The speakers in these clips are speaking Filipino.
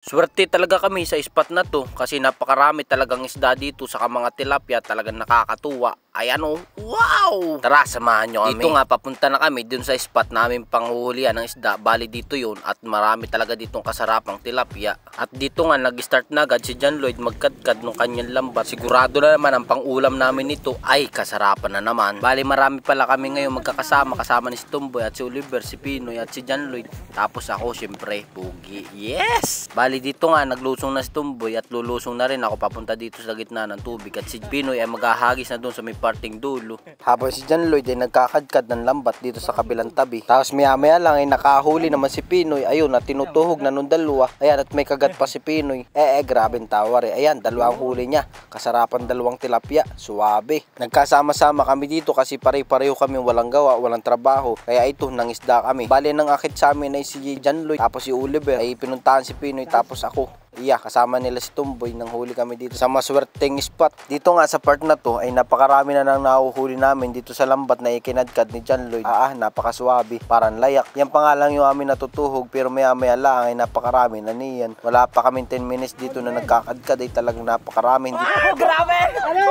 Swerte talaga kami sa spot na to kasi napakarami talagang isda dito sa mga tilapia, talagang nakakatuwa. Ayan o, wow! Tara, samahan nyo kami. Dito nga, papunta na kami dun sa spot namin panghuhulihan ng isda. Bali dito yun at marami talaga ditong kasarapang tilapia. At dito nga, nag-start na agad si John Lloyd magkadkad ng kanyang lambat. Sigurado na naman ang pang-ulam namin nito ay kasarapan na naman. Bali marami pala kami ngayon magkakasama, kasama ni si Tumboy at si Oliver, si Pinoy at si John Lloyd. Tapos ako, syempre, Pugi. Yes! Bali dito nga, naglusong na si Tumboy at lulusong na rin ako papunta dito sa gitna ng tubig. At si Pinoy ay maghahagis na doon sa may parting dulo. Habang si John Lloyd ay nagkakadkad ng lambat dito sa kabilang tabi. Tapos maya lang ay nakahuli naman si Pinoy. Ayun, at tinutuhog na nung dalawa. Ayan, at may kagat pa si Pinoy. Grabeng tawar eh. Ayan, dalawang huli niya. Kasarapan dalawang tilapia. Suwabe. Nagkasama-sama kami dito kasi pare-pareho kami walang gawa, walang trabaho. Kaya ito, nangisda kami. Bali nang akit sa amin ay si John Lloyd. Tapos si Oliver ay pinuntahan si Pinoy. Tapos ako. Kasama nila si Tumboy nang huli kami dito sa maswerteng spot. Dito nga sa part na to ay napakarami na nang nahuhuli namin dito sa lambat na ikinadkad ni John Lloyd. Napakaswabe, parang layak. Yan pa nga lang yung amin natutuhog, pero maya lang ay napakarami na niyan. Wala pa kami 10 minutes dito na nagkakadkad ay talagang napakarami. Grabe! Ano?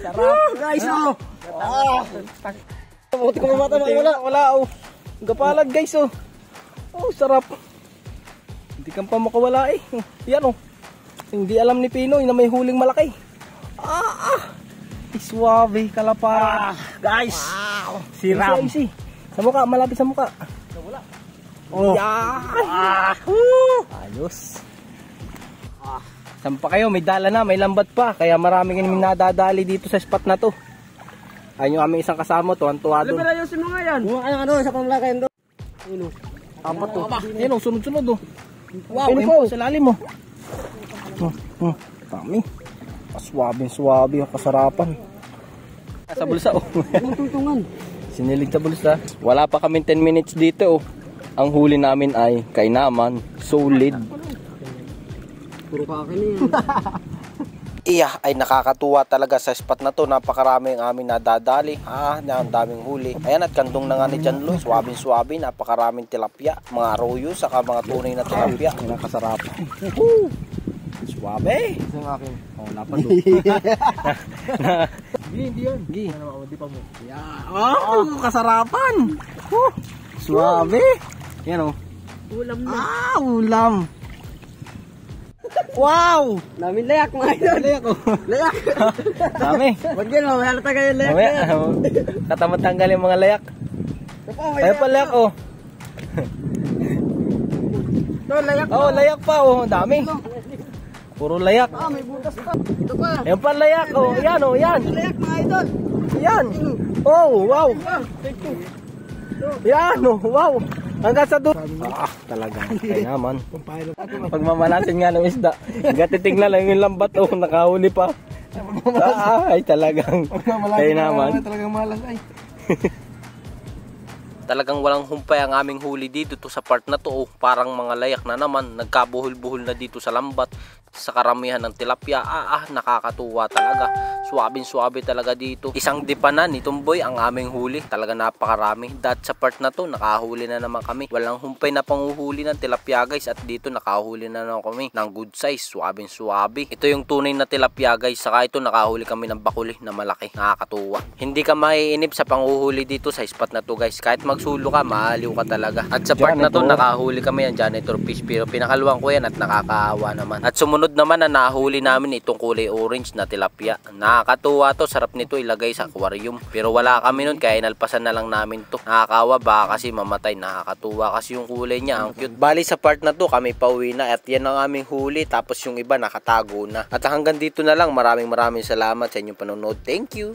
Sarap guys, oh! Buti ko mamata, wala oh. Gapalad guys, oh. Oh, sarap. Hindi kang pa makawala eh. Yan oh. Hindi alam ni Pinoy na may huling malaki. Iswabe, kalapara. Guys. Wow. Siram. Easy. Sa mukha, malapit sa mukha. Wala. Oh. Ayos. Saan pa kayo? May dala na, may lambat pa. Kaya maraming nadadali dito sa spot na to. Ayun yung aming isang kasama to, tuwa doon. Ano ba yung mga yan? Ano, sa pamlakayan doon. Ano? Apat to. Yan oh, sunod-sunod oh. Wow, ayun sa lalim mo. Dami. Suwabe, kasarapan. Sa bulsa oh. Sinilig sa bulsa. Wala pa kami 10 minutes dito oh. Ang huli namin ay kainaman, solid. Puro kakin ay nakakatuwa talaga sa spot na to. Napakarami ang aming nadadali. Ang daming huli. Ayan, at kandong na nga ni John Lloyd. Suwabing, napakaraming tilapia. Mga arroyo, saka mga tunay na tilapia. Ang kasarapan. Suwabe. Ito yung akin. Napalo. Hindi yan. Hindi pa mo. Kasarapan. Suwabe. Yan o. Ulam na. Ulam. Wow! Daming layak mga idol. Layak oh. Layak. Dami. Wag yan, halata kayo layak. Katamad tanggal yung mga layak. Ay pa layak oh. Ito layak. Oh, layak pa oh, dami. Puro layak. May butas pa. Ito pa. Yan pa layak oh, yan oh, yan. Layak mga idol. Yan. Oh, wow. Yan oh, wow. Hanggang sa doon. Talagang kaya naman. Pagmamalasin nga ng isda. Gatitingnan lang yung lambat oh, nakahuli pa. Ay talagang kaya naman. Talagang malas ay. Talagang walang humpay ang aming huli dito to sa part na to oh. Parang mga layak na naman. Nagkabuhol-buhol na dito sa lambat. Sa karamihan ng tilapia, nakakatuwa talaga. Suwabe talaga dito. Isang dipanan ni Tumboy ang aming huli. Talaga napakarami. Dahil sa part na to, nakahuli na naman kami. Walang humpay na panguhuli ng tilapia guys. At dito nakahuli na naman kami ng good size. Suwabe. Ito yung tunay na tilapia guys. Saka ito nakahuli kami ng bakuli na malaki. Nakakatuwa. Hindi ka maiinip sa panguhuli dito sa spot na to guys. Kahit magsulo ka, maaliw ka talaga. At sa part na to, nakahuli kami yan janitor fish. Pero pinakaluan ko yan at nakakaawa naman. At sumunod naman na nahuli namin itong kulay orange na tilapia. Nakakatuwa to, sarap nito ilagay sa aquarium. Pero wala kami nun kaya inalpasan na lang namin to. Nakakawa baka kasi mamatay. Nakakatuwa kasi yung kulay niya, ang cute. Bali sa part na to kami pauwi na at yan ang aming huli. Tapos yung iba nakatago na. At hanggang dito na lang, maraming salamat sa inyong panonood. Thank you.